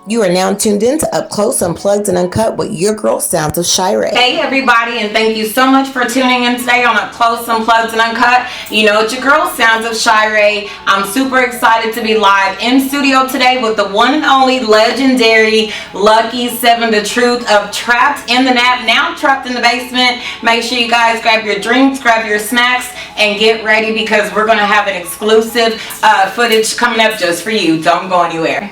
You are now tuned in to Up Close, Unplugged, and Uncut with your girl, Sounds of Shar'e. Hey everybody, and thank you so much for tuning in today on Up Close, Unplugged, and Uncut. You know it's your girl, Sounds of Shar'e. I'm super excited to be live in studio today with the one and only legendary Luckey 7, the truth of Trapped in the Nap, now trapped in the basement. Make sure you guys grab your drinks, grab your snacks, and get ready because we're going to have an exclusive footage coming up just for you. Don't go anywhere.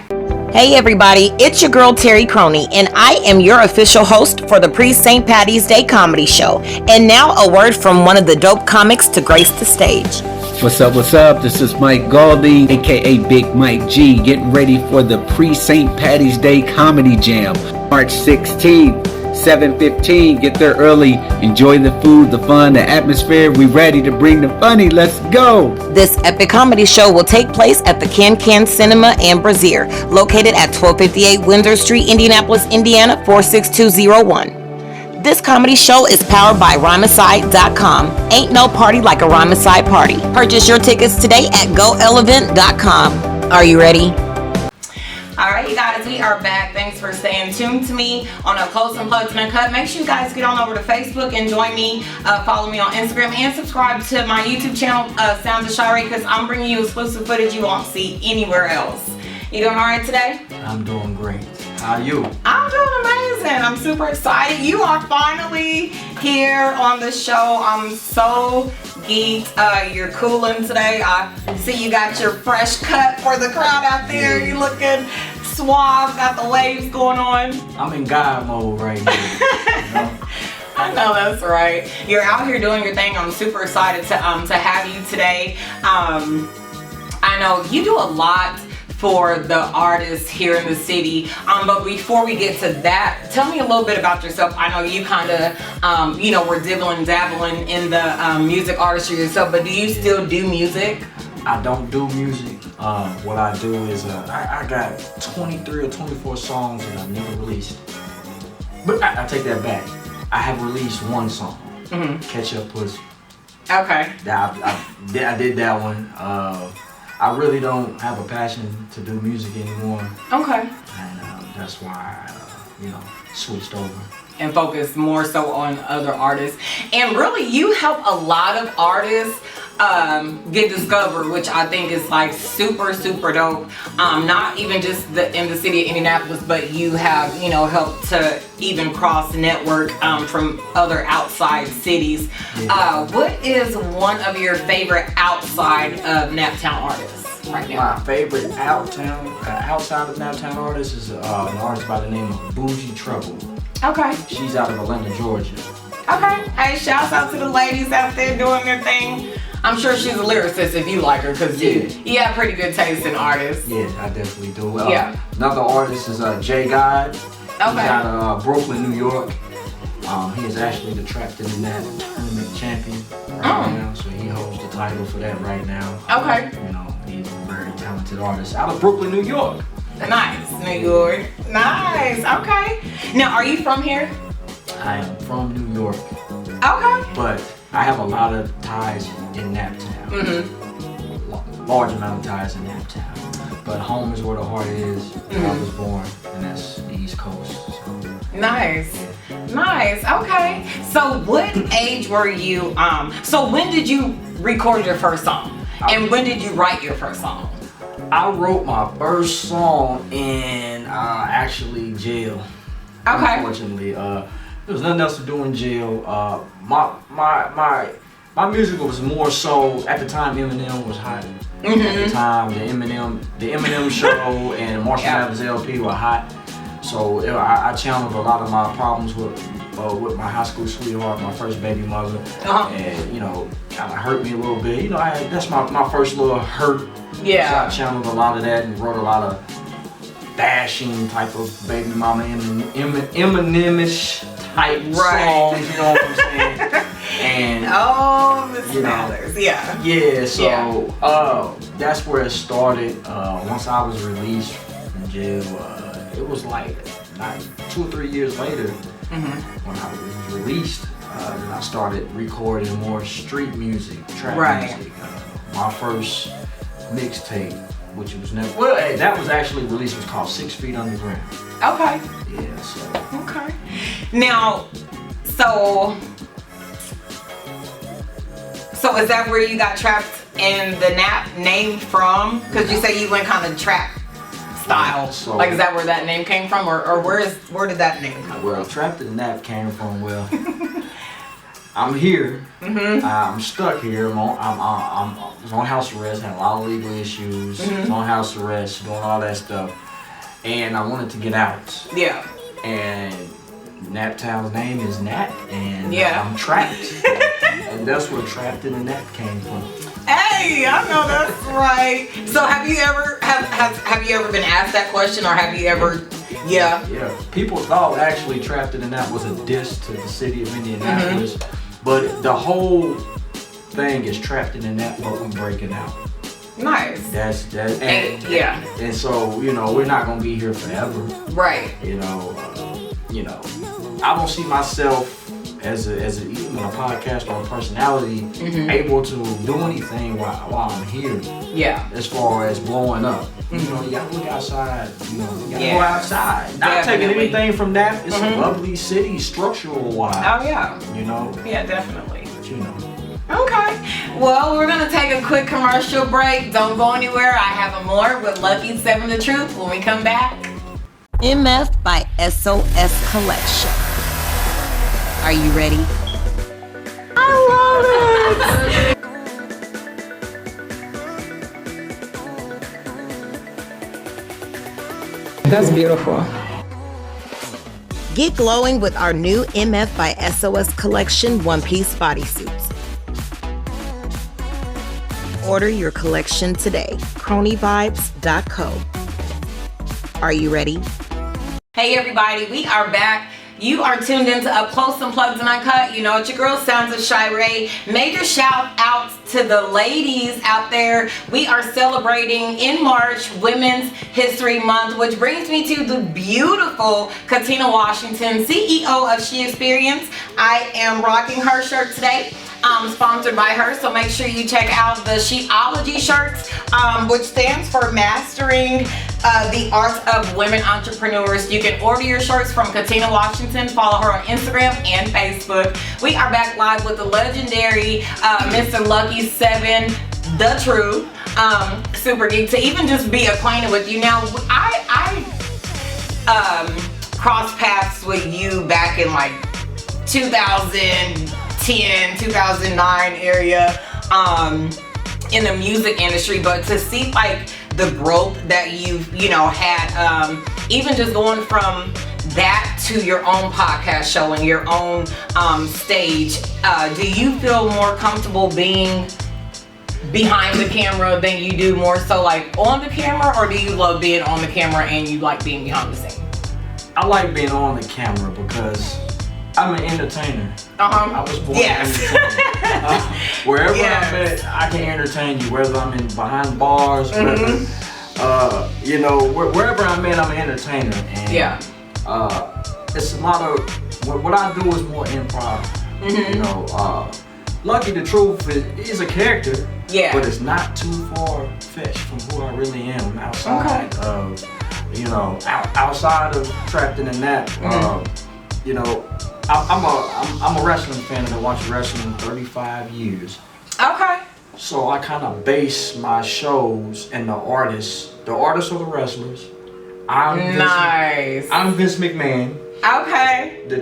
Hey everybody, it's your girl Terry Croney, and I am your official host for the pre-St. Patty's Day comedy show. And now a word from one of the dope comics to grace the stage. What's up? This is Mike Galdi, aka Big Mike G, getting ready for the pre-St. Patty's Day comedy jam. March 16th, 7:15, get there early, enjoy the food, the fun, the atmosphere. We ready to bring the funny, let's go! This epic comedy show will take place at the Can Cinema and Brazier, located at 1258 Windsor Street, Indianapolis, Indiana, 46201. This comedy show is powered by Rhymicide.com. Ain't no party like a Rhymicide party. Purchase your tickets today at goelevent.com. Are you ready? Alright, you guys, we are back. Thanks for staying tuned to me on Up Close, Unplugged, and Uncut. Make sure you guys get on over to Facebook and join me. Follow me on Instagram and subscribe to my YouTube channel, Sounds of Shar'e, because I'm bringing you exclusive footage you won't see anywhere else. You doing alright today? I'm doing great. How are you? I'm doing amazing. I'm super excited. You are finally here on the show. I'm so geeked. You're cooling today. I see you got your fresh cut for the crowd out there. You looking suave, got the waves going on. I'm in God mode right now. You know? I know that's right. You're out here doing your thing. I'm super excited to have you today. I know you do a lot for the artists here in the city, but before we get to that, tell me a little bit about yourself. I know you kind of, we're dabbling in the music artistry yourself, but do you still do music? I don't do music. What I do is I got 23 or 24 songs that I've never released. But I take that back. I have released one song, Catch Up Pussy. Okay. I did that one. I really don't have a passion to do music anymore. Okay. And that's why I, switched over. And focus more so on other artists. And really, you help a lot of artists get discovered, which I think is like super, super dope. Not even just in the city of Indianapolis, but you have, helped to even cross network from other outside cities. Yeah. What is one of your favorite outside of Naptown artists right now? My favorite outside of Naptown artist is an artist by the name of Bougie Trouble. Okay. She's out of Atlanta, Georgia. Okay. Hey, shouts out to the ladies out there doing their thing. I'm sure she's a lyricist if you like her, because you have pretty good taste in artists. Yeah, I definitely do. Another artist is Jay God. Okay. He's out of Brooklyn, New York. He is actually the Trapped in the Nap tournament champion right now, so he holds the title for that right now. Okay. He's a very talented artist out of Brooklyn, New York. Nice, New York. Nice. Okay. Now, are you from here? I am from New York. Okay. But I have a lot of ties in Naptown. Large amount of ties in Naptown. But home is where the heart is. Where I was born, and that's the East Coast. So. Nice. Nice. Okay. So what age were you? So when did you record your first song? And when did you write your first song? I wrote my first song in actually jail. Okay. Unfortunately, there was nothing else to do in jail. My music was more so at the time. Eminem was hot. At the time, the Eminem show and Marshall Mathers LP were hot. So I channeled a lot of my problems with my high school sweetheart, my first baby mother, and kind of hurt me a little bit. That's my first little hurt. Yeah. So I channeled a lot of that and wrote a lot of bashing type of baby mama Eminem-ish type songs. You know what I'm saying? And Miss Mathers, yeah. Yeah. So that's where it started. Once I was released from jail, it was like 2 or 3 years later when I was released. Then I started recording more street music, trap music. My first mixtape which was never. Well, hey, that was actually released. Was called 6 Feet Underground. Okay. Yeah. So. Okay. Now, so is that where you got Trapped in the Nap name from? Because you say you went kind of trap style. So, like, is that where that name came from, or where did that name come from? Well, Trapped in the Nap came from, well, I'm here. I'm stuck here. I'm on house arrest. Had a lot of legal issues. I'm on house arrest, doing all that stuff, and I wanted to get out. Yeah. And Naptown's name is Nap, and yeah. I'm trapped. And that's where Trapped in the Nap came from. Hey, I know that's right. So have you ever been asked that question, or have you ever? Yeah. Yeah. People thought actually Trapped in the Nap was a diss to the city of Indianapolis, but the whole thing is Trapped in the Nap, but we breaking out. Nice. That's yeah. And so, you know, we're not gonna be here forever. Right. You know, I don't see myself as even a podcast or a personality able to do anything while I'm here. Yeah. As far as blowing up. You know, you gotta look outside. You know, you gotta go outside. Not taking anything from that. It's a lovely city, structural wise. Oh yeah. You know. Yeah, definitely. But you know. Okay. Well, we're gonna take a quick commercial break. Don't go anywhere. I have more with Luckey 7 the Truth when we come back. MF by S.O.S Collection. Are you ready? I love it. That's beautiful. Get glowing with our new MF by S.O.S Collection one-piece bodysuits. Order your collection today. cronyvibes.co. Are you ready? Hey everybody, we are back. You are tuned into Up Close, Unplugged, and Uncut. You know it's your girl, Sounds of Shar'e. Major shout outs to the ladies out there. We are celebrating in March Women's History Month, which brings me to the beautiful Katina Washington, CEO of She Experience. I am rocking her shirt today. Sponsored by her, so make sure you check out the Sheology shirts, which stands for Mastering the Art of Women Entrepreneurs. You can order your shirts from Katina Washington. Follow her on Instagram and Facebook. We are back live with the legendary Mr. Luckey 7 the Truth. Super geek to even just be acquainted with you. Now, I crossed paths with you back in like 2010, 2009 area in the music industry, but to see like the growth that you've had, even just going from that to your own podcast show and your own stage, do you feel more comfortable being behind the camera than you do more so like on the camera, or do you love being on the camera and you like being behind the scenes? I like being on the camera because I'm an entertainer. I was born an entertainer. Wherever I'm at, I can entertain you. Whether I'm in behind bars, whether wherever I'm at, I'm an entertainer. And it's a lot of what I do is more improv. You know, Luckey the Truth is a character, but it's not too far fetched from who I really am outside of outside of Trapped in the Nap. You know, I'm a wrestling fan and I watched wrestling 35 years. Okay. So I kind of base my shows and the artists are the wrestlers. I'm Vince McMahon. Okay. The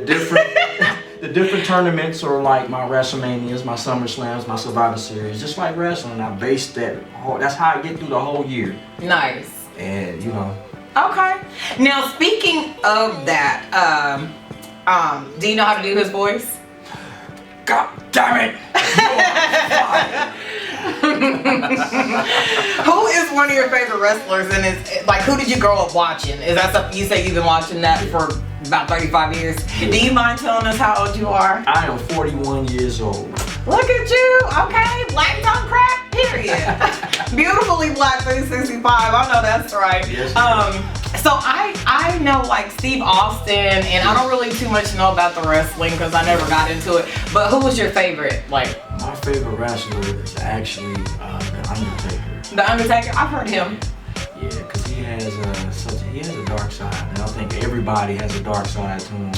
different tournaments are like my WrestleManias, my SummerSlams, my Survivor Series, just like wrestling. I base that's how I get through the whole year. Nice. And you know. Okay. Now speaking of that, do you know how to do his voice? God damn it! Who is one of your favorite wrestlers, and is like who did you grow up watching? Is that something you say you've been watching that for about 35 years? Do you mind telling us how old you are? I am 41 years old. Look at you. Okay, black don't crack. Period. Beautifully black 365. I know that's right. Yes, so I know like Steve Austin, and I don't really too much know about the wrestling because I never got into it. But who was your favorite? Like my favorite wrestler is actually the Undertaker. The Undertaker. I've heard him. he has a dark side, and I think everybody has a dark side to him.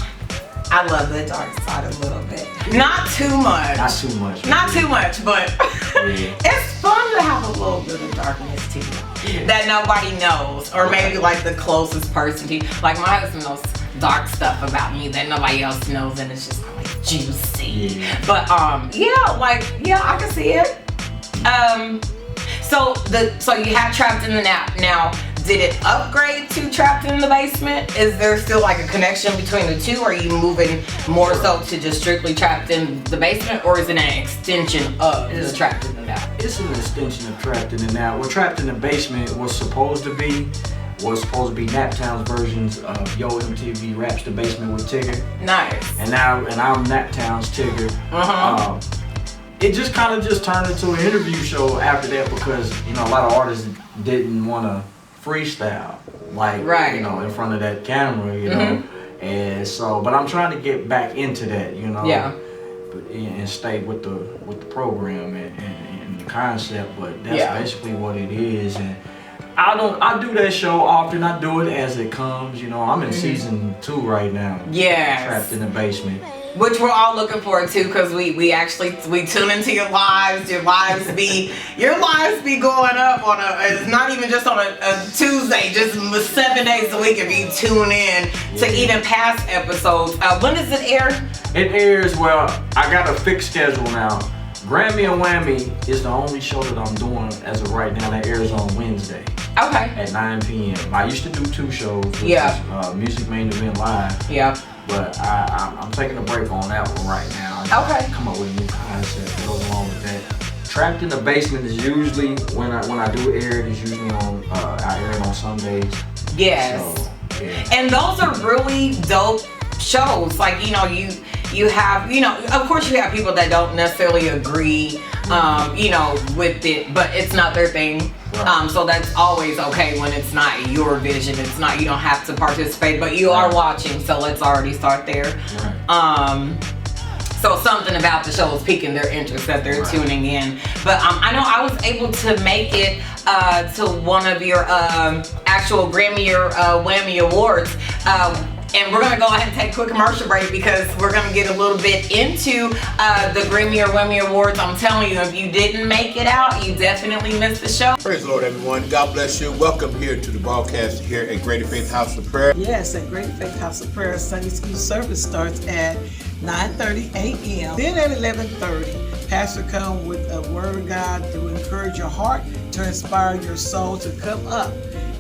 I love the dark side a little bit. Not too much. Not too much. Not too much, but Yeah. it's fun to have a little bit of darkness to you that nobody knows, or maybe like the closest person to you. Like my husband knows dark stuff about me that nobody else knows, and it's just like juicy. Yeah. But yeah, I can see it. So you have Trapped in the Nap. Now, did it upgrade to Trapped in the Basement? Is there still like a connection between the two? Or are you moving more so to just strictly Trapped in the Basement, or is it an extension of the Trapped in the Nap? It's an extension of Trapped in the Nap. What Trapped in the Basement was supposed to be Naptown's versions of Yo MTV Raps the Basement with Tigger. Nice. And I'm Naptown's Tigger. It just kind of just turned into an interview show after that, because a lot of artists didn't want to freestyle in front of that camera, know. And so, but I'm trying to get back into that, Yeah. and stay with the program and the concept. But that's basically what it is. And I do that show often. I do it as it comes. I'm in season 2 right now. Yes. Trapped in the Basement. Which we're all looking forward to, because we tune into your lives. Your lives be going up on it's not even just on a Tuesday, just 7 days a week if you tune in to even past episodes. When does it air? It airs, I got a fixed schedule now. Grammy and Whammy is the only show that I'm doing as of right now that airs on Wednesday. Okay. At 9 p.m. I used to do 2 shows, which is Music Main Event Live. Yeah. But I'm taking a break on that one right now. Okay. Come up with a new concept that goes along with that. Trapped in the Basement is usually, when I do air it, is usually on, I air it on Sundays. Yes. So, yeah. And those are really dope shows. Like, you have, of course you have people that don't necessarily agree, with it, but it's not their thing. Right. So that's always okay when it's not your vision. It's not, you don't have to participate, but you are watching, so let's already start there. Right. So something about the show is piquing their interest that they're tuning in. But I know I was able to make it to one of your actual Grammy or Whammy Awards. And we're going to go ahead and take a quick commercial break, because we're going to get a little bit into the Grammy or Whammy Awards. I'm telling you, if you didn't make it out, you definitely missed the show. Praise the Lord, everyone. God bless you. Welcome here to the broadcast here at Greater Faith House of Prayer. Yes, at Greater Faith House of Prayer, Sunday school service starts at 9:30 a.m. Then at 11:30, Pastor come with a word of God to encourage your heart, to inspire your soul to come up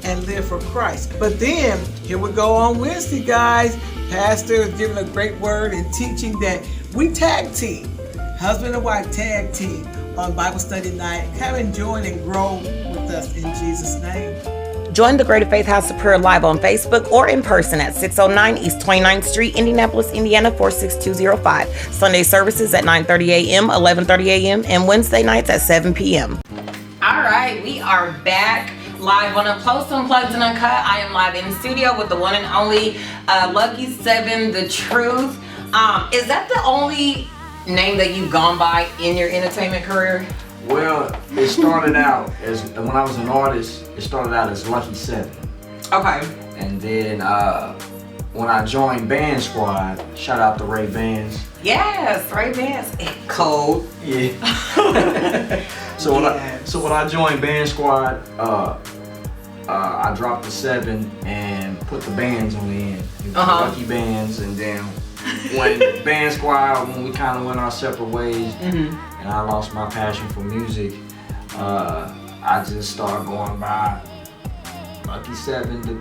and live for Christ. But then, here we go on Wednesday, guys. Pastor is giving a great word and teaching that we tag team, husband and wife tag team on Bible study night. Come and join and grow with us in Jesus' name. Join the Greater Faith House of Prayer live on Facebook or in person at 609 East 29th Street, Indianapolis, Indiana 46205. Sunday services at 9:30 a.m., 11:30 a.m., and Wednesday nights at 7 p.m. All right, we are back live on Unplugged and Uncut. I am live in studio with the one and only Luckey 7, The Truth. Is that the only name that you've gone by in your entertainment career? Well, it started out as, when I was an artist, it started out as Lucky 7. Okay. And then when I joined Band Squad, shout out to Ray Bands. Yes, Ray Bands. Cold. Yeah. So when I joined Band Squad, I dropped the 7 and put the bands on the end. Lucky Bands. And then when Band Squad, when we kind of went our separate ways, and I lost my passion for music, I just started going by Lucky 7.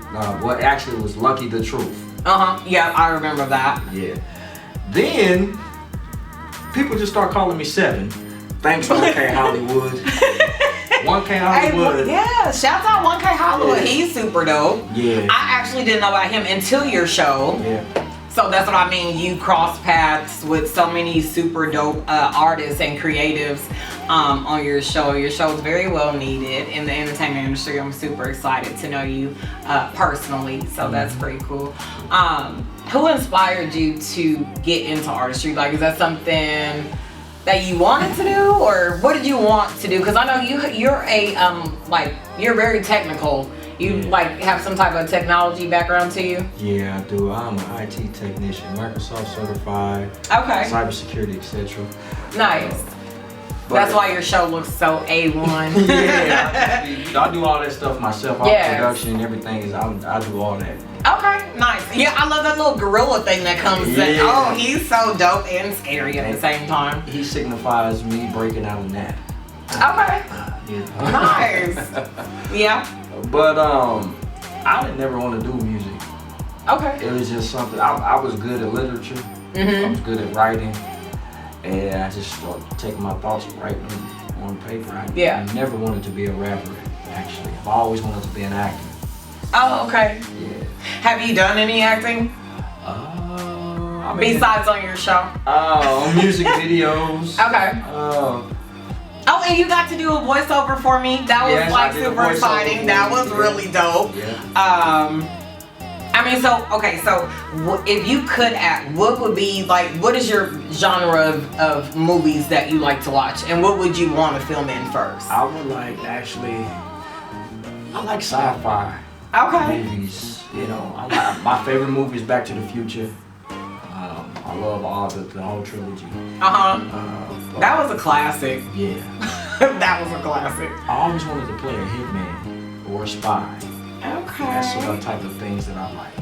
Actually it was Luckey the Truth. Yeah, I remember that. Yeah. Then people just start calling me 7. Thanks, 1K Hollywood. 1K Hollywood. Hey, yeah, shout out 1K Hollywood. Yeah. He's super dope. Yeah. I actually didn't know about him until your show. Yeah. So that's what I mean. You cross paths with so many super dope artists and creatives on your show. Your show is very well needed in the entertainment industry. I'm super excited to know you personally. So that's pretty cool. Who inspired you to get into artistry? Like, is that something that you wanted to do, or what did you want to do? Because I know you're a you're very technical You like have some type of technology background to you? Yeah, I do. I'm an IT technician, Microsoft certified, Okay. cybersecurity, etc. Nice. That's why your show looks so A1. Yeah, I do all that stuff myself. All Yes. production and everything is I do all that. Okay, nice. Yeah, I love that little gorilla thing that comes in. Yeah. Oh, he's so dope and scary at the same time. He signifies me breaking out of nap. Okay. Yeah. Nice. Yeah. But I didn't never want to do music. Okay. It was just something. I was good at literature. I was good at writing, and I just started taking my thoughts and writing them on paper. I never wanted to be a rapper. Actually, I've always wanted to be an actor. Oh, okay. Yeah. Have you done any acting I mean, besides on your show? Music videos. Okay. Oh, and you got to do a voiceover for me. That was Yes, like I did a super voiceover exciting. for That you. was really dope. Yeah. I mean, so if you could act, what would be like? What is your genre of movies that you like to watch, and what would you want to film in first? I would like I like sci-fi Okay. movies. You know, my favorite movie is Back to the Future. I love all the whole trilogy. That was a classic. Yeah. That was a classic. I always wanted to play a hitman or a spy. Okay. That's the type of things that I like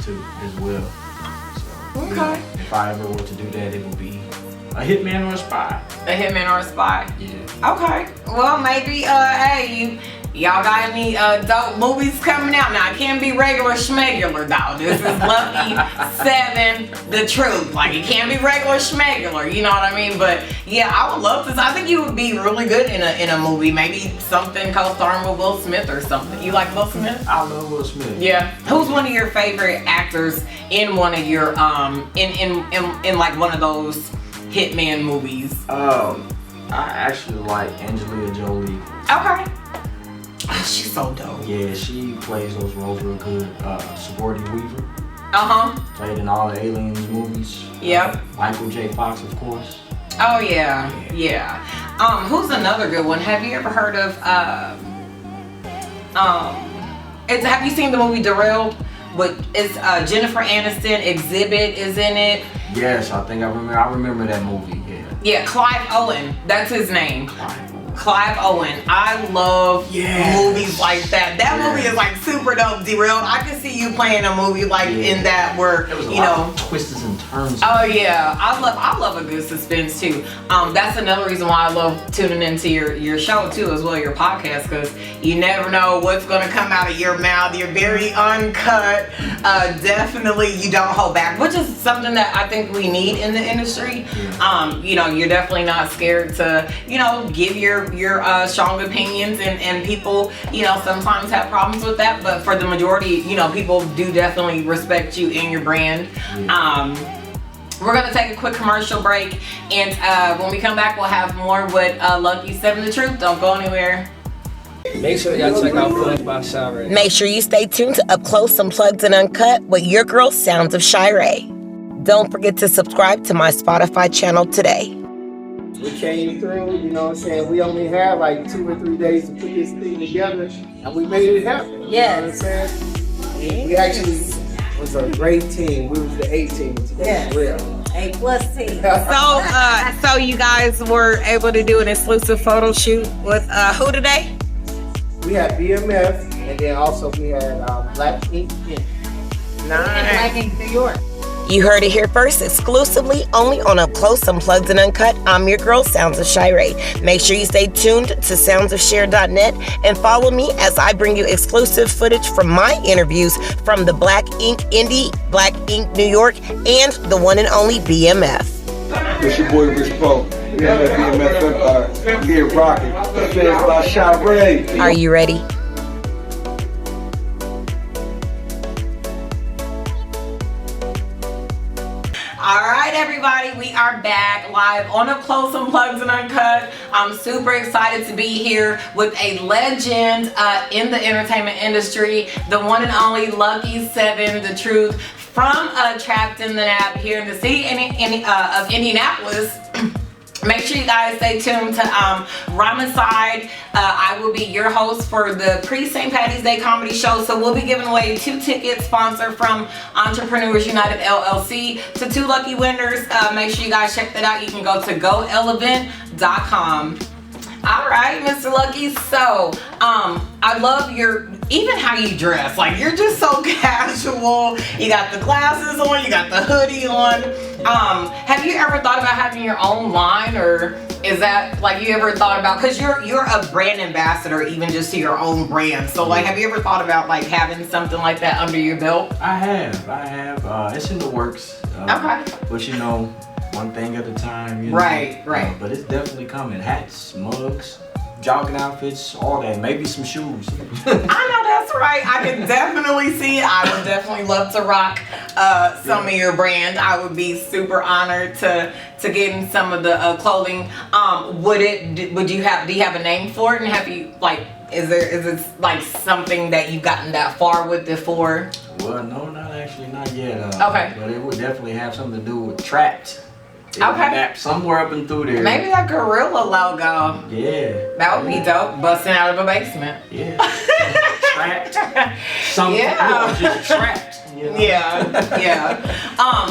too as well. So, you know, if I ever were to do that, it would be a hitman or a spy. A hitman or a spy. Yeah. Okay. Well, maybe hey, y'all got any dope movies coming out? Now, it can't be regular schmegular though. This is Luckey 7, The Truth. Like, it can't be regular schmegular, you know what I mean? But yeah, I would love to. I think you would be really good in a movie. Maybe something co-starring with Will Smith or something. You like Will Smith? I love Will Smith. Yeah. Who's one of your favorite actors in one of your in like one of those hitman movies? I actually like Angelina Jolie. Okay. Oh, she's so dope. Yeah, she plays those roles real good. Sigourney Weaver. Played in all the Aliens movies. Yep. Michael J. Fox, of course. Oh yeah. Who's another good one? Have you ever heard of have you seen the movie Derailed? It's Jennifer Aniston, Exhibit is in it. Yes, I remember that movie. Yeah, Clive Owen. That's his name. Clive Owen. I love movies like that. That movie is like super dope. Derailed. I could see you playing a movie like in that where there was a you lot know of twists and turns. Oh yeah, I love a good suspense too. That's another reason why I love tuning into your show too, as well, your podcast, because you never know what's gonna come out of your mouth. You're very uncut. Definitely, you don't hold back, which is something that I think we need in the industry. You know, you're definitely not scared to give your strong opinions, and people sometimes have problems with that, but for the majority, people do definitely respect you and your brand. We're gonna take a quick commercial break, and when we come back, we'll have more with Luckey 7 The Truth. Don't go anywhere. Make sure y'all check out Unplugged by Shar'e. Make sure you stay tuned to Up Close, Unplugged, and Uncut with your girl Sounds of Shar'e. Don't forget to subscribe to my Spotify channel today. We came through, you know what I'm saying? We only had like 2 or 3 days to put this thing together, and we made it happen. Yes. You know what I'm saying? We actually was a great team. We was the A team today. Yes. Real. A+ team. So you guys were able to do an exclusive photo shoot with who today? We had BMF, and then also we had Black Ink. Black Ink New York. You heard it here first, exclusively only on Up Close, Unplugged, and Uncut. I'm your girl, Sounds of Shar'e. Make sure you stay tuned to soundsofshare.net and follow me as I bring you exclusive footage from my interviews from the Black Ink Indie, Black Ink New York, and the one and only BMF. It's your boy Rich Poe. We have that BMF here rocking. Fans by Shar'e. Are you ready? Alright everybody, we are back live on Up Close, Unplugged, and Uncut. I'm super excited to be here with a legend in the entertainment industry, the one and only Luckey 7 The Truth, from Trapped in the Nap here in the city of Indianapolis. Make sure you guys stay tuned to Ramaside. I will be your host for the pre-St. Patty's Day comedy show. So we'll be giving away 2 tickets sponsored from Entrepreneurs United LLC to 2 lucky winners. Make sure you guys check that out. You can go to goelevent.com. All right, Mr. Luckey. So, I love even how you dress. Like, you're just so casual. You got the glasses on, you got the hoodie on. Have you ever thought about having your own line, or is that like you ever thought about? Because you're a brand ambassador, even just to your own brand. So, like, have you ever thought about like having something like that under your belt? I have. It's in the works. Okay. But you know, one thing at a time, you know. Right. But it's definitely coming. Hats, mugs, jogging outfits, all that. Maybe some shoes. I know that's right. I can definitely see it. I would definitely love to rock some of your brand. I would be super honored to get in some of the clothing. Do you have a name for it? And have you like? Is it like something that you've gotten that far with before? Well, no, not yet. Okay. But it would definitely have something to do with trapped. Okay. Somewhere up and through there. Maybe a gorilla logo. Yeah. That would be dope. Busting out of a basement. Yeah. Trapped. Something. Yeah. Just trapped. You know? Yeah.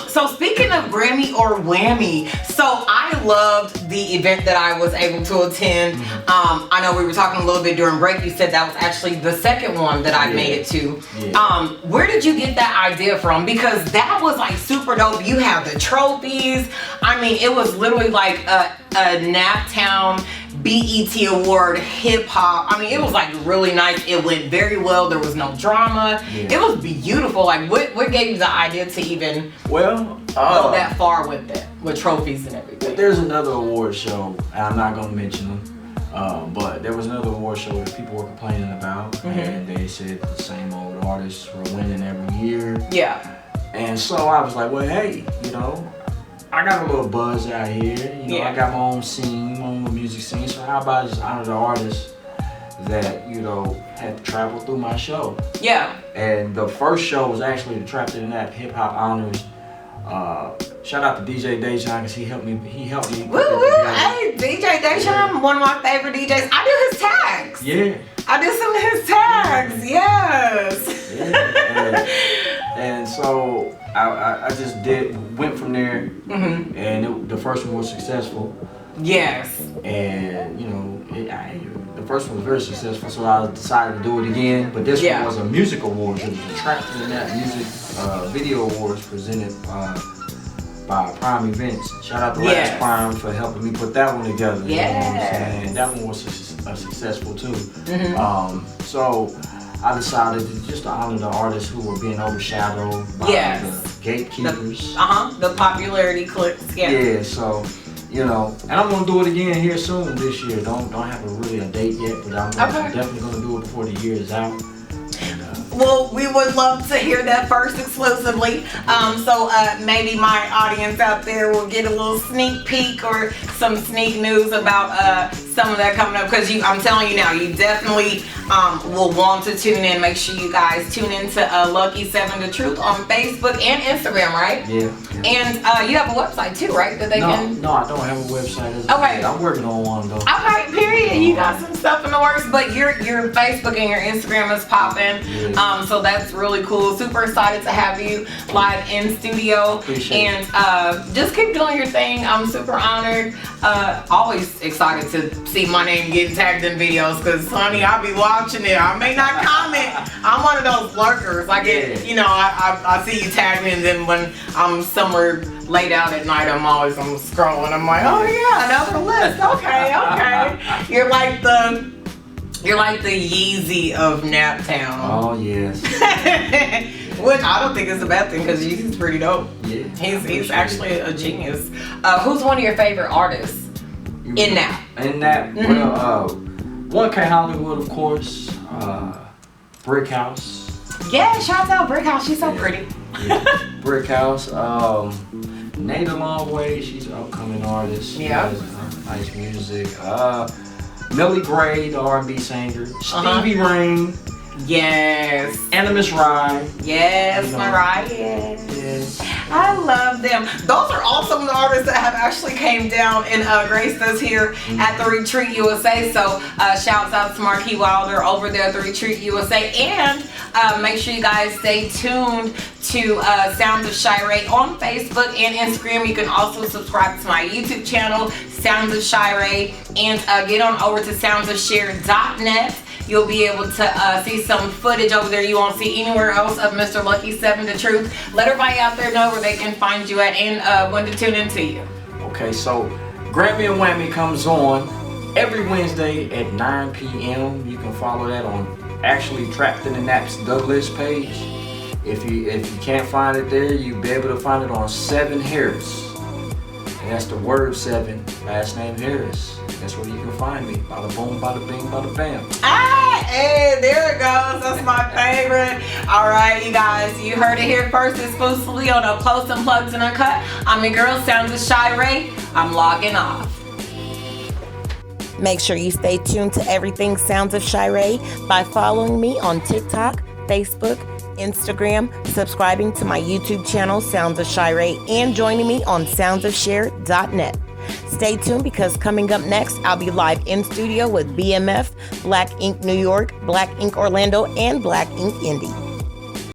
So speaking of Grammy or Whammy, so I loved the event that I was able to attend. I know we were talking a little bit during break. You said that was actually the second one that I made it to. Yeah. Where did you get that idea from? Because that was like super dope. You have the trophies. I mean, it was literally like a Naptown BET Award hip hop. I mean, it was like really nice. It went very well. There was no drama. Yeah. It was beautiful. Like, what gave you the idea to even go that far with it, with trophies and everything? There's another award show, and I'm not gonna mention them, but there was another award show that people were complaining about, and they said the same old artists were winning every year. Yeah. And so I was like, well, hey, you know, I got a little buzz out here. You know, I got my own scene, my own music scene. So how about I just honor the artists that, you know, had traveled through my show? Yeah. And the first show was actually the Trapped in That Hip Hop Honors. Shout out to DJ Dejan because he helped me. Woo woo! Hey, DJ Dejan, one of my favorite DJs. I do his tags. Yeah. I did some of his tags. Yes. Yeah. And so I just went from there, and the first one was successful. Yes. And you know, the first one was very successful, so I decided to do it again. But this one was a music award. It was the Trapped in That Music Video Awards presented by Prime Events. Shout out to Last Prime for helping me put that one together. Yes. You know what I'm saying? That one was successful too. So I decided to honor the artists who were being overshadowed by the gatekeepers. The popularity clicks. Yeah, so, you know, and I'm gonna do it again here soon this year. Don't have a date yet, but I'm definitely gonna do it before the year is out. Well, we would love to hear that first exclusively. So maybe my audience out there will get a little sneak peek or some sneak news about some of that coming up. Because I'm telling you now, you definitely will want to tune in. Make sure you guys tune into Luckey 7 The Truth on Facebook and Instagram, right? Yeah. And you have a website too, right? That they can. No, I don't have a website. Okay. I'm working on one though. Okay, period. You got some stuff in the works, but your Facebook and your Instagram is popping. Yeah. So that's really cool. Super excited to have you live in studio. Appreciate it. Just keep doing your thing. I'm super honored. Always excited to see my name getting tagged in videos because, honey, I'll be watching it. I may not comment. I'm one of those lurkers. I get, you know, I see you tag me, and then when I'm somewhere late out at night, I'm scrolling. I'm like, oh yeah, another list. Okay. You're like the Yeezy of Naptown. Oh yes. Which I don't think is a bad thing because Yeezy's pretty dope. Yeah. He's actually a genius. Who's one of your favorite artists in Nap? In Nap, well, 1K Hollywood, of course. Brick House. Yeah, shout out Brick House. She's so pretty. Yeah. Brick House. Nada Longway, she's an upcoming artist. Yeah. Nice music. Millie Gray, the R&B singer. Stevie Rain. Yes. And the Miss Rye. Yes, Mariah. Yes. I love them. Those are all some of the artists that have actually came down and graced us here at the Retreat USA. So shouts out to Marquis Wilder over there at the Retreat USA. And make sure you guys stay tuned to Sounds of Shar'e on Facebook and Instagram. You can also subscribe to my YouTube channel, Sounds of Shar'e, and get on over to soundsofshare.net. You'll be able to see some footage over there you won't see anywhere else of Mr. Luckey 7 The Truth. Let everybody out there know where they can find you at and when to tune into you. Okay, so Grammy and Whammy comes on every Wednesday at 9 p.m. You can follow that on actually Trapped in the Naps Douglas page. If you can't find it there, you'll be able to find it on 7 Harris. And that's the word 7, last name Harris. That's where you can find me. Bada boom, bada bing, bada bam. Ah, hey, there it goes. That's my favorite. All right, you guys, you heard it here first exclusively on Up Close, Unplugged, and Uncut. I'm your girl, Sounds of Shar'e. I'm logging off. Make sure you stay tuned to everything Sounds of Shar'e by following me on TikTok, Facebook, Instagram, subscribing to my YouTube channel, Sounds of Shar'e, and joining me on soundsofshare.net. Stay tuned because coming up next, I'll be live in studio with BMF, Black Ink New York, Black Ink Orlando, and Black Ink Indy.